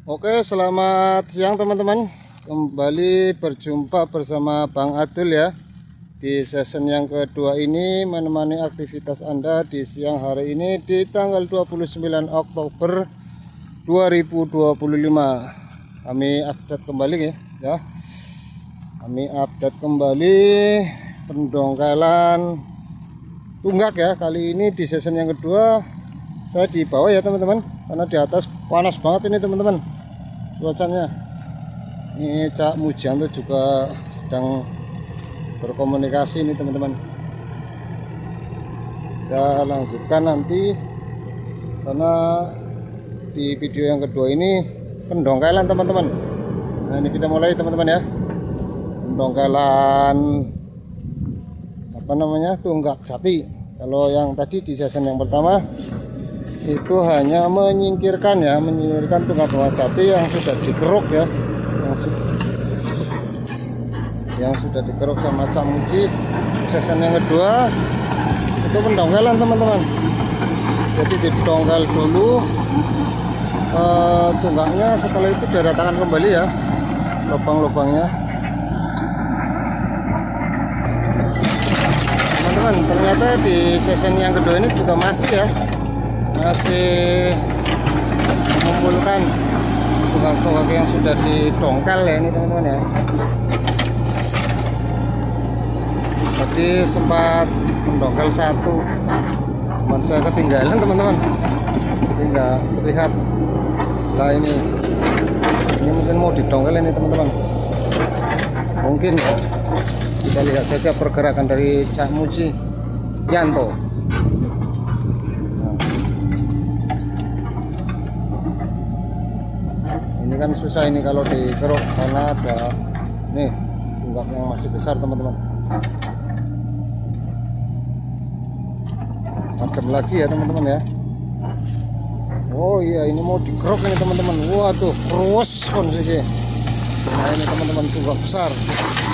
Oke, selamat siang teman-teman. Kembali berjumpa bersama Bang Adul ya. Di season yang kedua ini menemani aktivitas Anda di siang hari ini di tanggal 29 Oktober 2025. Kami update kembali ya. Kami update kembali pendongkelan tunggak ya. Kali ini di season yang kedua saya di bawah ya teman-teman, karena di atas panas banget ini teman-teman cuacanya. Ini Cak Mujianto juga sedang berkomunikasi ini teman-teman. Kita lanjutkan nanti, karena di video yang kedua ini pendongkelan teman-teman. Nah ini kita mulai teman-teman ya, pendongkelan tunggak jati. Kalau yang tadi di season yang pertama itu hanya menyingkirkan tunggak jati yang sudah dikeruk ya, yang sudah dikeruk sama Cak Muji. Season yang kedua itu pendongkelan teman-teman. Jadi didongkel dulu tunggaknya, setelah itu diratakan kembali ya lubang-lubangnya teman-teman. Ternyata di season yang kedua ini juga masih mengumpulkan tunggak-tunggak yang sudah didongkel ya ini teman-teman ya. Tadi sempat mendongkel satu, cuman saya ketinggalan teman-teman, jadi nggak terlihat. Nah ini mungkin mau didongkel ini teman-teman, mungkin ya. Kita lihat saja pergerakan dari Cak Mujianto. Ini kan susah ini kalau dikeruk, karena ada nih tunggak yang masih besar teman-teman. Adem lagi ya teman-teman ya. Oh iya, ini mau dikeruk ini teman-teman. Waduh, terus kondisi. Nah ini teman-teman, tunggak besar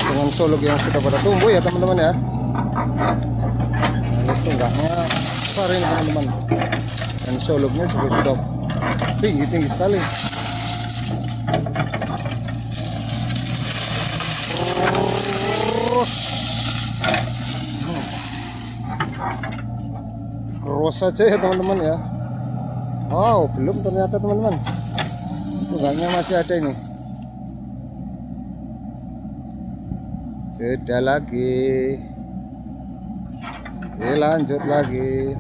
dengan suluk yang sudah pada tumbuh ya teman-teman ya. Nah, ini tunggaknya besar ini teman-teman, dan suluknya juga sudah tinggi sekali. Terus saja ya teman-teman ya. Oh belum, ternyata teman-teman tunggaknya masih ada ini. Sudah lagi, lanjut lagi.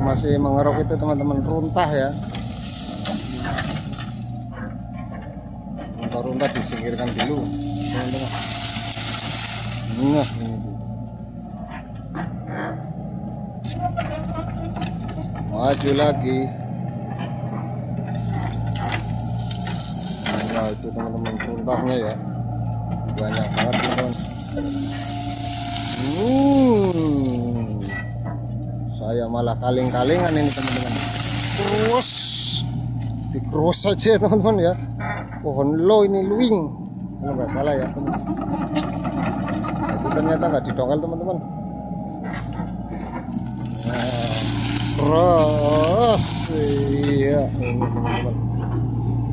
Masih mengeruk itu teman-teman, runtah ya. Runtah disingkirkan dulu teman-teman. Nah ini maju lagi. Nah itu teman-teman, runtahnya ya banyak banget teman-teman. Saya malah kaling-kalingan ini teman-teman. Terus dikerus saja teman-teman ya. Pohon lo ini luwing kalau nggak salah ya teman-teman. Itu ternyata nggak didongkel teman-teman. Nah, terus iya ini teman-teman.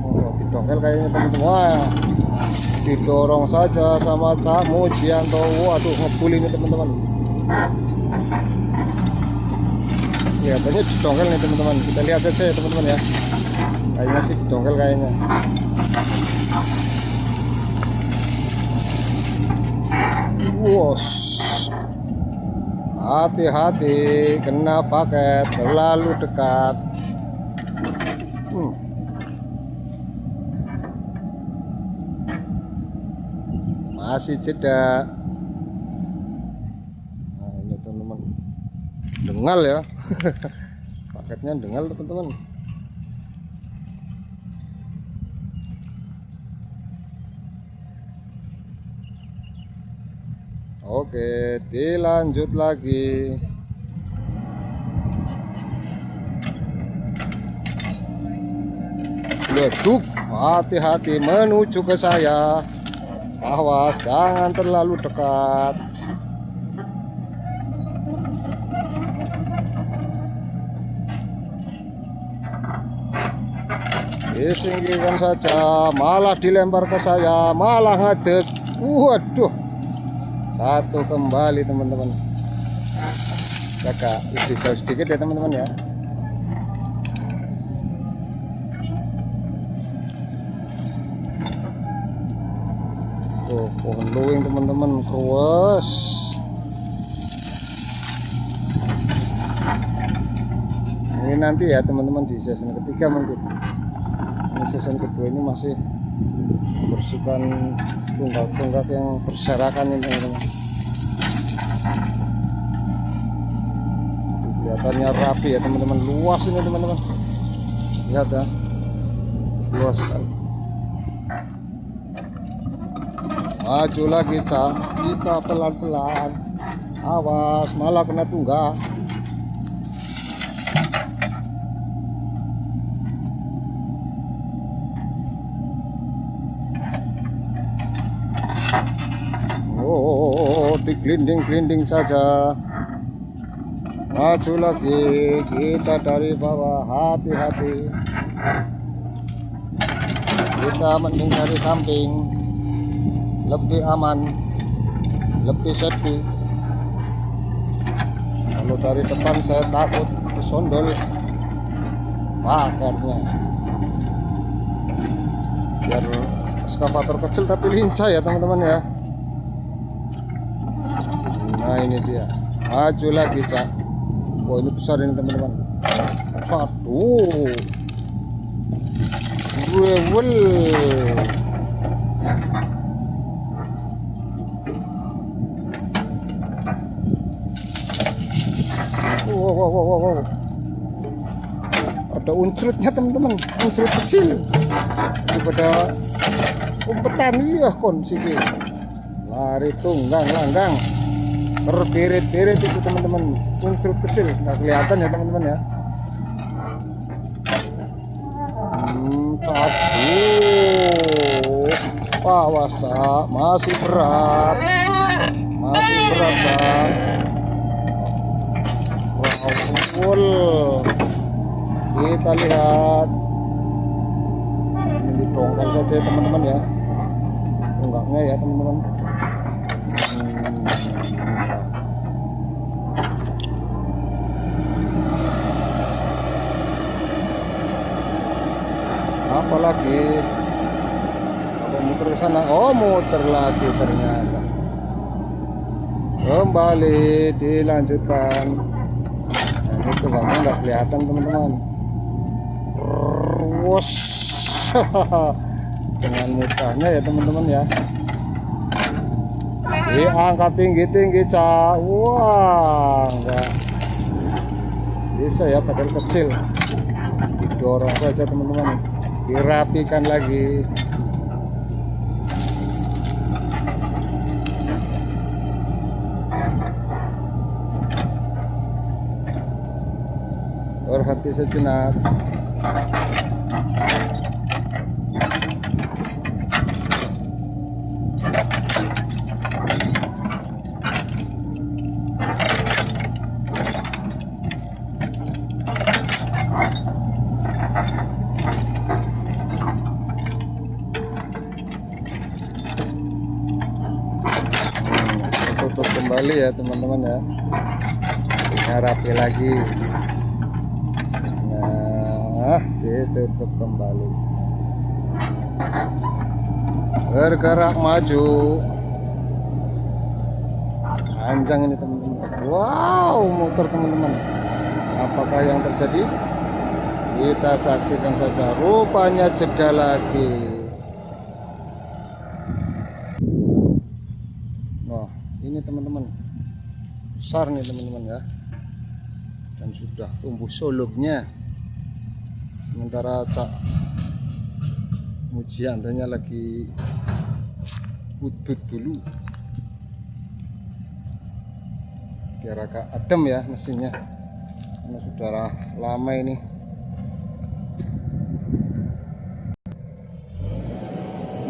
Oh, didongkel kayaknya teman-teman. Wah, didorong saja sama Cak Mujianto. Waduh, ngebul ini teman-teman. Kelihatannya didongkel nih teman-teman. Kita lihat saja ya teman-teman ya. Kayaknya sih didongkel kayaknya. Wos, hati-hati, kena paket terlalu dekat. Masih jeda. Nah ini teman-teman, dengal ya. Paketnya dengal teman-teman. Oke, dilanjut lagi. Leduk, hati-hati menuju ke saya. Awas, jangan terlalu dekat. Disingkirkan saja, malah dilempar ke saya, malah ngadek. Waduh, satu kembali teman-teman. Agak lebih jauh sedikit ya teman-teman ya. Tuh, pohon luwing teman-teman, kruas. Ini nanti ya teman-teman di season ketiga mungkin. Ini season kedua ini masih bersihkan tunggak-tunggak yang berserakan ini teman-teman. Kelihatannya rapi ya teman-teman, luas ini teman-teman. Lihat ya, luas sekali. Maju lagi Cak, kita pelan-pelan. Awas, malah kena tunggak. Oh, digelinding-gelinding saja. Maju lagi, kita dari bawah, hati-hati. Kita mending dari samping, lebih aman, lebih safety. Kalau dari depan saya takut kesondol pakarnya. Biar eskavator kecil tapi lincah ya teman-teman ya. Nah ini dia, maju lagi Cak. Wah ini besar ini teman-teman. Aduh, rewel. Wow. Ada uncrutnya teman-teman, uncrut kecil daripada umpetan. Iya kon sih, lari tunggang langgang terbirit-birit itu teman-teman, uncrut kecil nggak kelihatan ya teman-teman ya. Aduh, awas masih berat Cak. Wow, kita lihat ini didongkrak saja teman-teman ya, tunggaknya ya teman-teman. Apalagi apa muter ke sana? Oh muter lagi ternyata. Kembali dilanjutkan. Nah, itu bangnya nggak kelihatan teman-teman. Terus dengan mudahnya ya teman-teman ya. Diangkat tinggi-tinggi Cak. Wah enggak bisa ya, padahal kecil. Didorong saja teman-teman, dirapikan lagi. Berhenti sejenak. Tutup kembali ya teman-teman ya, rapi lagi. Nah ditutup kembali, bergerak maju. Panjang ini teman-teman. Wow, muter teman-teman. Apakah yang terjadi? Kita saksikan saja. Rupanya jeda lagi. Nah ini teman-teman, besar nih teman-teman ya, dan sudah tumbuh solognya. Sementara Cak Mujiantanya lagi udut dulu biar agak adem ya mesinnya, karena sudah lama ini.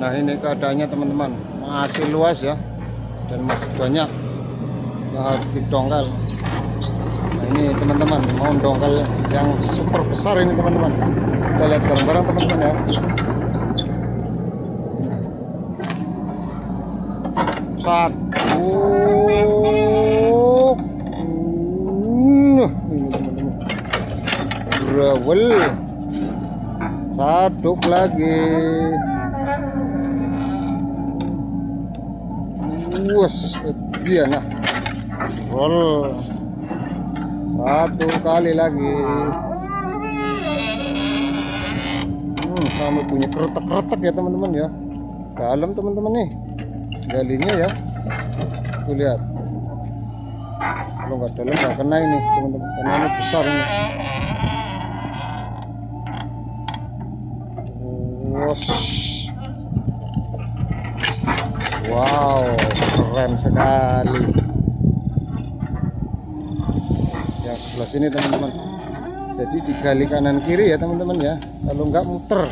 Nah ini keadaannya teman-teman, masih luas ya, dan masih banyak yang harus didongkal. Nah ini teman-teman, mau dongkal yang super besar ini teman-teman. Kita lihat bareng-bareng teman-teman ya. Satu, ini teman-teman, berawal, satu lagi, wes, nah, roll, satu kali lagi, sampai punya keretak-keretak ya teman-teman ya, dalam teman-teman nih. Galinya ya, tuh lihat, kalau nggak dalam nggak kena ini teman-teman, karena ini besar ini. Wow, keren sekali. Yang sebelah sini teman-teman, jadi digali kanan kiri ya teman-teman ya, kalau nggak muter,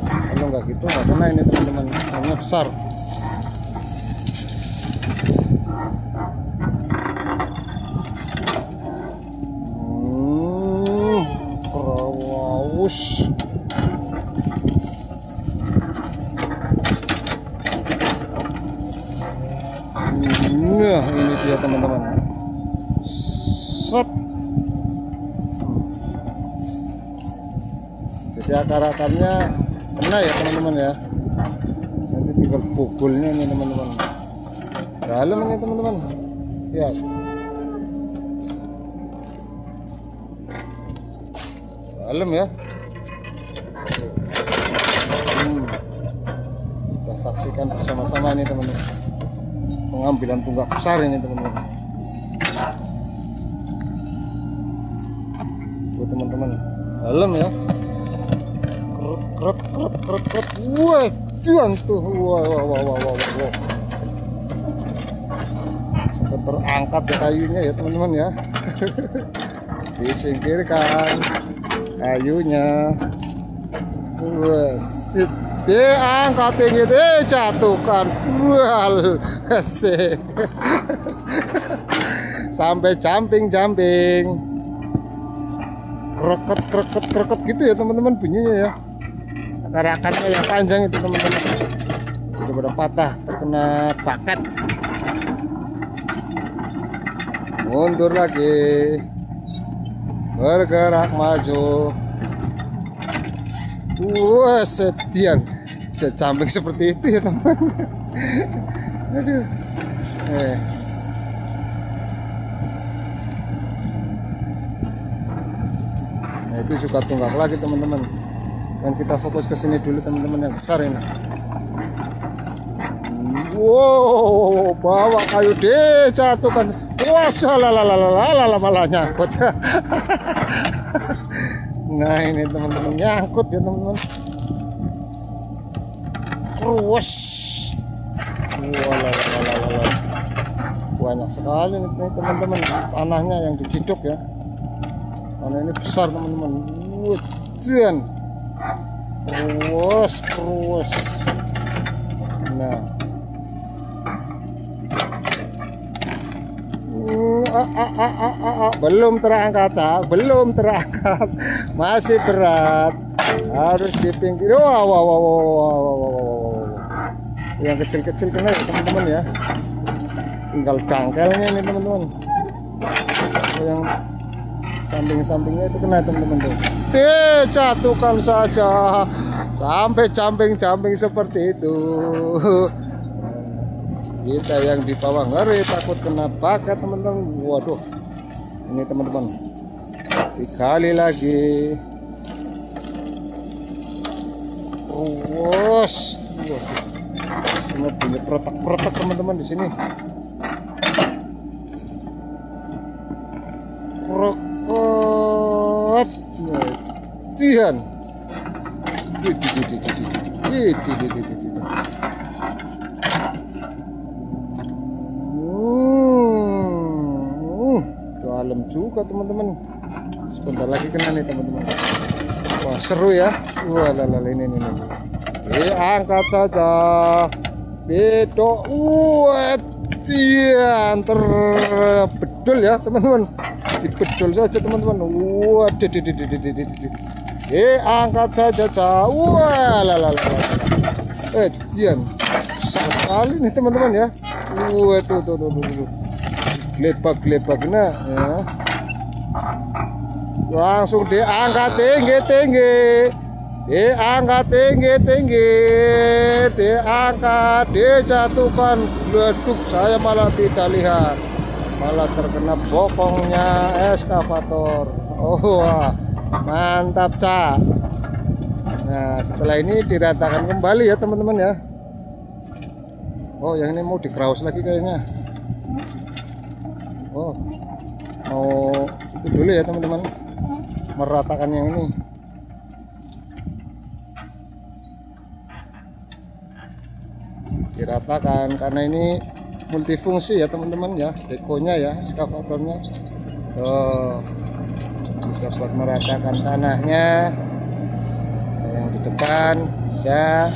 kalau nggak gitu nggak kena ini teman-teman, karena besar. Rawaus. Nah ini dia teman-teman, set. Jadi akar-akarnya kena ya teman-teman ya, nanti tinggal pukulnya ini teman-teman, dalam ini teman-teman ya. Dalam ya. Kita saksikan bersama-sama ini teman-teman, pengambilan tunggak besar ini teman-teman. Tuh teman-teman, dalam ya. Keret. Wah, cuan tuh. Wah. Sampai terangkat ya kayunya ya teman-teman ya. Disingkirkan kayunya. Wah, sit. Angkat ini deh, jatuhkan. Wah, asik. Sampai jumping. Kreket gitu ya teman-teman bunyinya ya. Akar-akarnya yang panjang itu teman-teman. Udah pada patah, terkena paket. Mundur lagi. Bergerak maju. Wah, setian. Bisa jumping seperti itu ya teman. Aduh. Nah, itu juga tunggak lagi teman-teman. Dan kita fokus ke sini dulu teman-teman, yang besar ini. Wow, bawa kayu deh, jatuhkan. Wah, salah malah nyangkut. Nah ini teman-teman, nyangkut ya teman-teman. Ruas. Walah. Banyak sekali nih teman-teman tanahnya yang diciduk ya. Tanah ini besar teman-teman. Wudian. Ruas. Nah. Belum terangkat, belum terangkat, masih berat, harus di pinggir. Wow. Yang kecil-kecil kena ya teman-teman ya, tinggal dangkelnya ini teman-teman. Yang samping-sampingnya itu kena teman-teman tuh. Jatuhkan saja sampai jumping seperti itu. Kita yang di bawah ngeri, takut kena paket teman-teman. Waduh, ini teman-teman, dikali lagi. Terus, semua punya peretak teman-teman di sini. Krokot, jihan. Dalam juga teman-teman. Sebentar lagi kena nih teman-teman. Wah seru ya. Wah ini. Angkat saja. bedok. Iya, terbedul ya teman-teman. Dibedul saja teman-teman. Waduh, angkat saja jauh. Dian, besar sekali nih teman-teman ya. Tuh. Gelebak nah ya. Langsung diangkat tinggi. Diangkat tinggi, diangkat, dijatuhkan. Leduk, saya malah tidak lihat, malah terkena bokongnya eskavator. Wah, mantap Cak. Nah, setelah ini diratakan kembali ya teman-teman ya. Oh, yang ini mau dikraus lagi kayaknya. Oh, mau itu dulu ya teman-teman, meratakan yang ini. Diratakan karena ini multifungsi ya teman-teman ya, dekonya ya, eskavatornya. Bisa buat meratakan tanahnya. Yang di depan bisa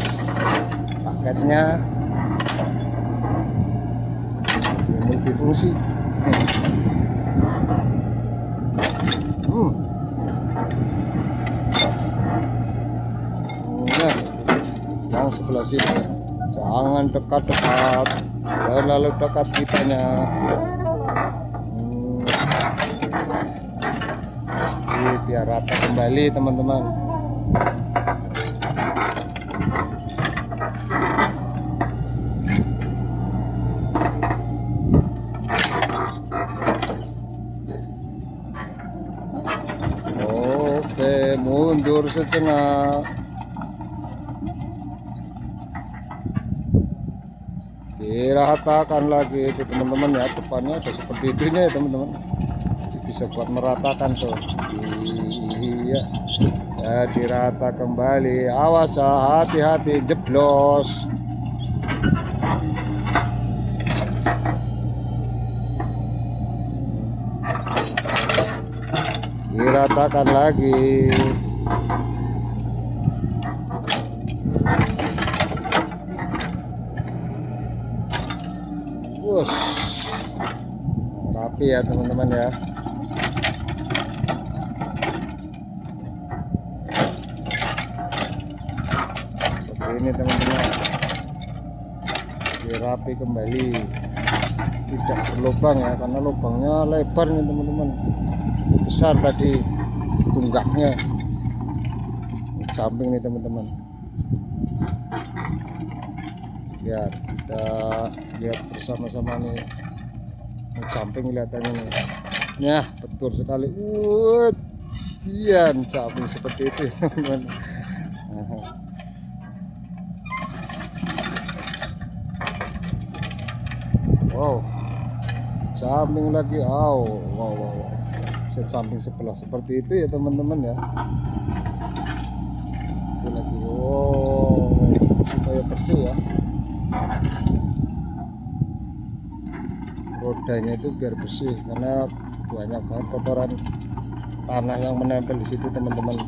paketnya multifungsi. Nah, yang sebelah sini jangan dekat-dekat, terlalu dekat kitanya. Biar rata kembali teman-teman. Oke, mundur sejenak. Diratakan lagi itu teman-teman ya, depannya ada seperti itunya ya teman-teman. Bisa buat meratakan tuh. Iya ya, dirata kembali. Awas ya, hati-hati jeblos. Diratakan lagi. Rapi ya teman-teman ya. Seperti ini teman-teman, dirapi kembali, tidak berlubang ya, karena lubangnya lebar nih teman-teman, besar tadi tunggaknya. Samping nih teman-teman, lihat, kita lihat bersama-sama nih. Samping kelihatannya nih. Ya, betul sekali. Dian samping seperti itu teman-teman. Wow, samping lagi. Wow. Set samping sebelah seperti itu ya teman-teman ya. Itu lagi. Wow, supaya bersih ya. Rodanya itu biar bersih karena banyak banget kotoran tanah yang menempel di situ teman-teman.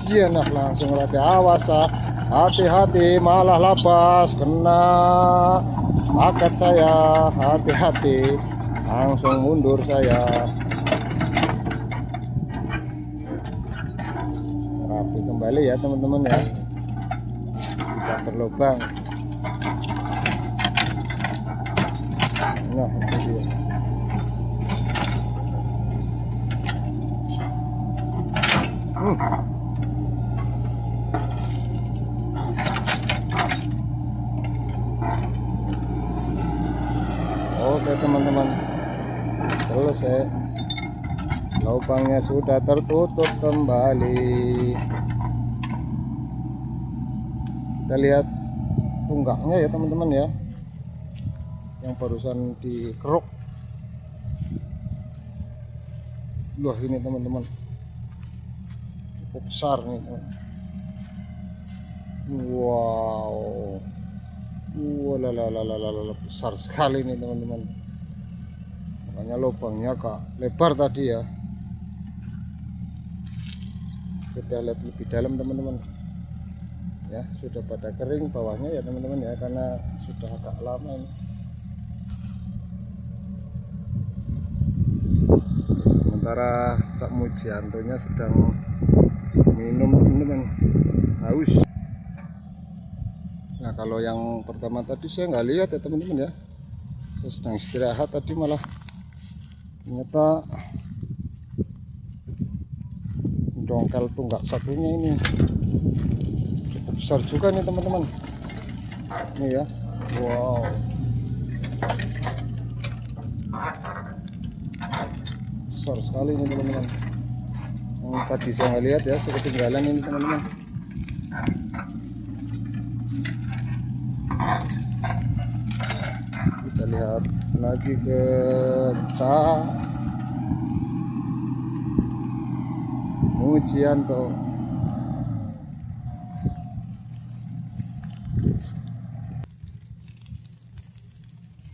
Iya, nah langsung latih. Awas ya, hati-hati, malah lapas kena paket saya. Hati-hati, langsung mundur saya. Rapi kembali ya teman-teman ya, tidak berlubang. Nah, itu dia. Oke teman-teman, selesai. Lubangnya sudah tertutup kembali. Kita lihat tunggaknya ya teman-teman ya, yang barusan dikeruk. Wah, ini teman-teman cukup besar nih teman. Wow, besar sekali nih teman-teman. Makanya lubangnya kak lebar tadi ya. Kita lihat lebih dalam teman-teman. ya, sudah pada kering bawahnya ya teman-teman ya, karena sudah agak lama ini. Sementara Cak Mujiantonya sedang minum teman-teman, haus. Nah kalau yang pertama tadi saya nggak lihat ya teman-teman ya, saya sedang istirahat tadi, malah ternyata dongkel tunggak satunya ini cukup besar juga nih teman-teman. Ini ya, wow, besar sekali ini teman-teman. Yang tadi saya nggak lihat ya, saya ketinggalan ini teman-teman. Kita lihat lagi ke Cak Mujianto.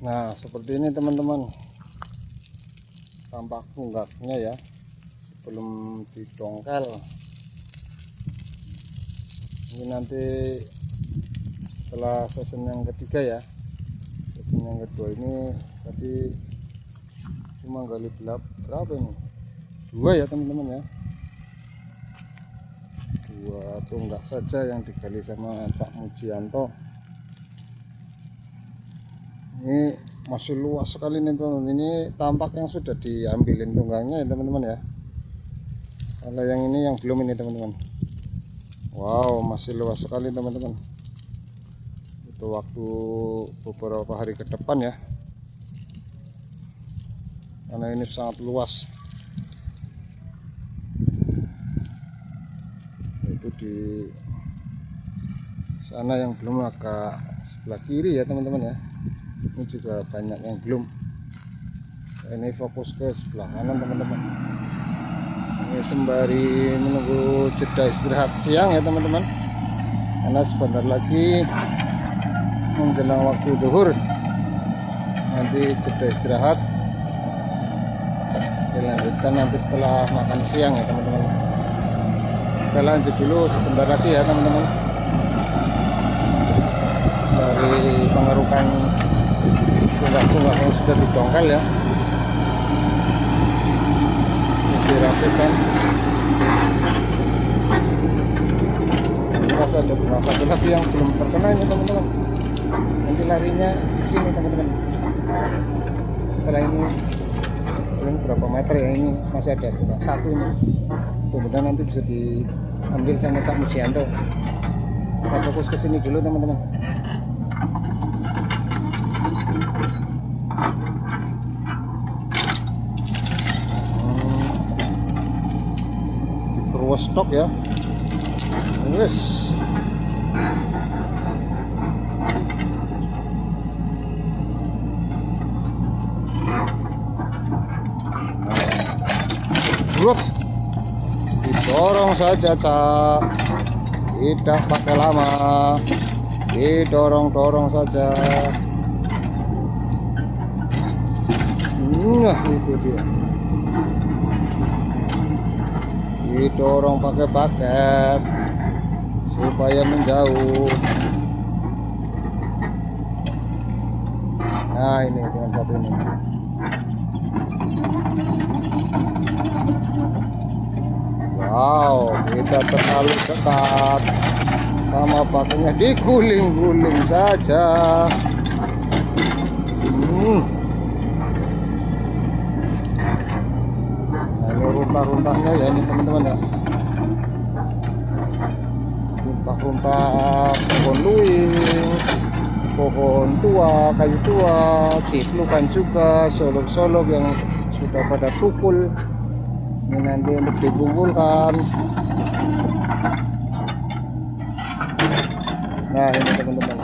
Nah seperti ini teman-teman tampak tunggaknya ya sebelum didongkel. Ini nanti setelah season yang ketiga ya, season yang kedua ini tadi cuma gali berapa ini, 2 ya teman-teman ya, 2 tunggak saja yang digali sama Cak Mujianto. Ini masih luas sekali nih teman-teman. Ini tampak yang sudah diambilin tunggangnya ya teman-teman ya. Kalau yang ini yang belum ini teman-teman. Wow, masih luas sekali teman-teman. Itu waktu beberapa hari ke depan ya, karena ini sangat luas. Itu di sana yang belum, agak sebelah kiri ya teman-teman ya. Ini juga banyak yang belum. Ini fokus ke sebelah kanan teman-teman. Ini sembari menunggu jeda istirahat siang ya teman-teman, karena sebentar lagi menjelang waktu zuhur nanti jeda istirahat, dilanjutkan nanti setelah makan siang ya teman-teman. Kita lanjut dulu sebentar lagi ya teman-teman, dari pengerukan tunggak-tunggak yang sudah didongkel ya, dirapikan. Terus ada satu lagi yang belum terkena ini teman-teman, nanti larinya ke sini teman-teman. Setelah ini berapa meter ya, ini masih ada satu ini, kemudian nanti bisa diambil sama Cak Mujianto. Kita fokus ke sini dulu teman-teman. Stok ya, wes. Didorong saja Cak, tidak pakai lama, didorong-dorong saja. Nah itu dia, didorong pakai paket supaya menjauh. Nah ini dengan satu ini. Wow, kita terlalu dekat sama pakainya, diguling-guling saja. Runtah-runtahnya ya ini teman-teman ya, runtah-runtah pohon luwing, pohon tua, kayu tua, ciplukan juga, solok-solok yang sudah pada tukul. Ini nanti untuk dikumpulkan. Nah ini teman-teman,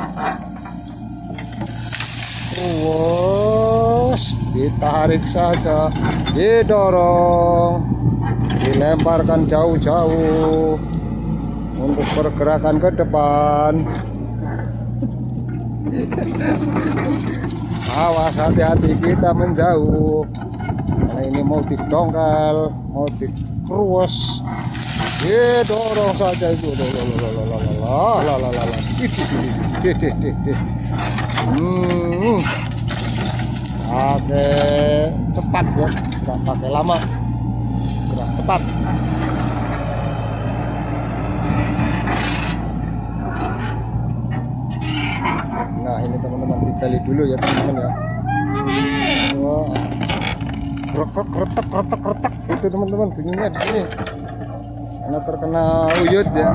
terus ditarik saja, didorong, dilemparkan jauh-jauh untuk pergerakan ke depan. Awas, hati-hati kita menjauh, karena ini mau didongkel, mau dikeruas. Dorong saja itu. Pakai cepat ya, nggak pakai lama, gerak cepat. Nah ini teman-teman, dikali dulu ya teman-teman ya. Wah, kretek itu teman-teman bunyinya di sini. Karena terkena uyut ya.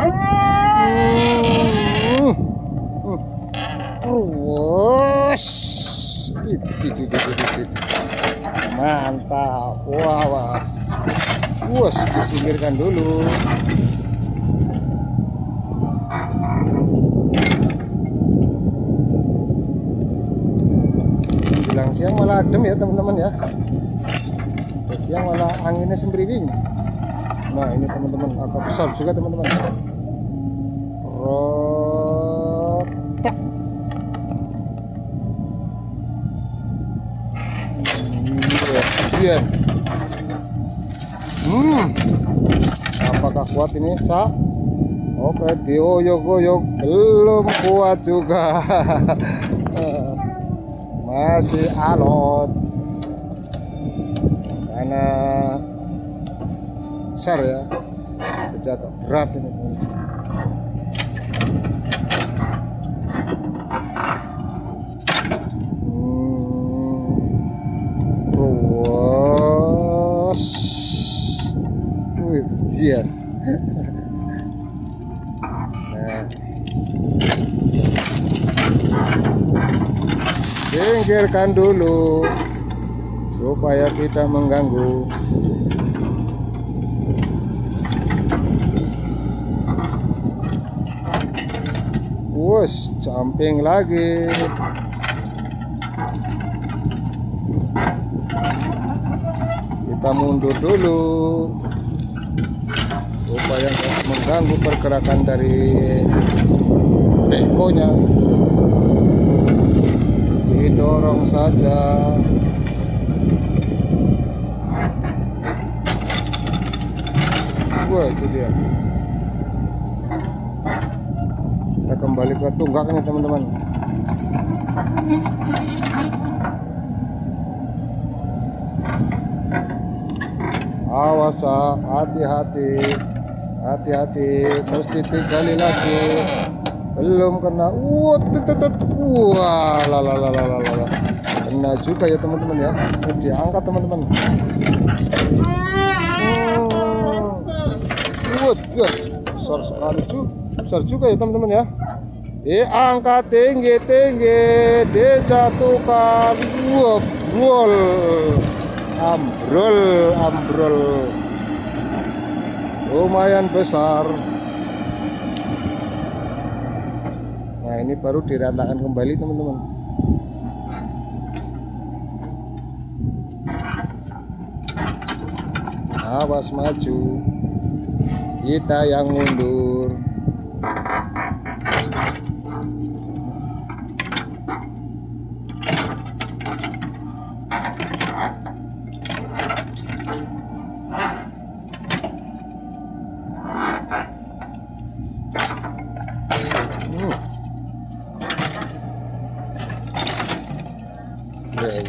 Terus mantap. Wah, disingkirkan dulu. Bilang siang malah adem ya teman-teman ya. Siang malah anginnya sembriwing. Nah ini teman-teman agak besar juga teman-teman. Rotak. Kemudian. Apakah kuat ini, Cak? Oke, dioyok-oyok belum kuat juga. Masih alot. Karena besar ya, sudah agak berat ini. Terus ujian. Nah, singkirkan dulu supaya tidak mengganggu. Wus, jumping lagi. Kita mundur dulu supaya tidak mengganggu pergerakan dari bekonya. Didorong saja. Wah, itu dia. Kita kembali ke tunggaknya teman-teman. Awas, hati-hati, terus ditinggali lagi. Belum kena. Wah, kena juga ya teman-teman ya. Diangkat teman-teman. Besar sekali tuh. Besar juga ya teman-teman ya. Diangkat tinggi, dijatuhkan. Brol. Ambrol. Lumayan besar. Nah, ini baru diratakan kembali teman-teman. Awas maju, kita yang mundur.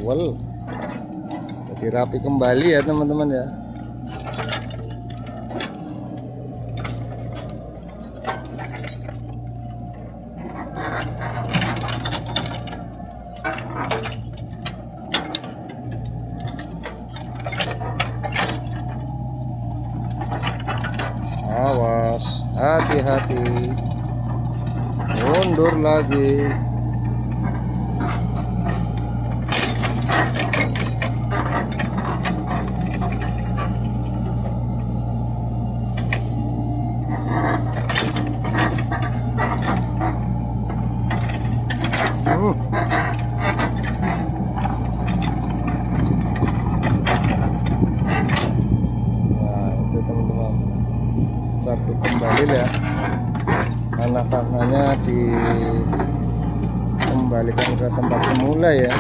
Well, jadi rapi kembali ya teman-teman ya. Awas, hati-hati, mundur lagi. Satu kembali ya, tanahnya dikembalikan ke tempat semula ya,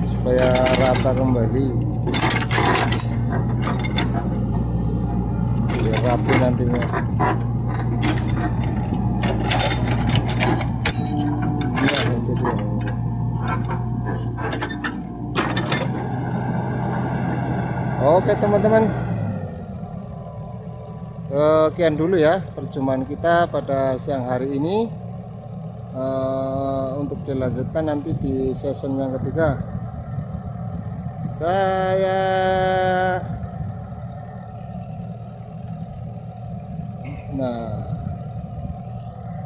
supaya rata kembali. biar rapi nantinya. Nah, itu dia. Oke teman-teman, sekian dulu ya perjumpaan kita pada siang hari ini. Untuk dilanjutkan nanti di season yang ketiga.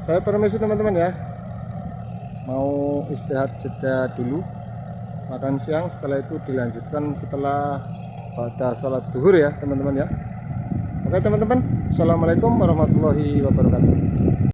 Saya permisi teman-teman ya, mau istirahat jeda dulu, makan siang, setelah itu dilanjutkan setelah pada sholat zuhur ya teman-teman ya. Oke teman-teman, assalamualaikum warahmatullahi wabarakatuh.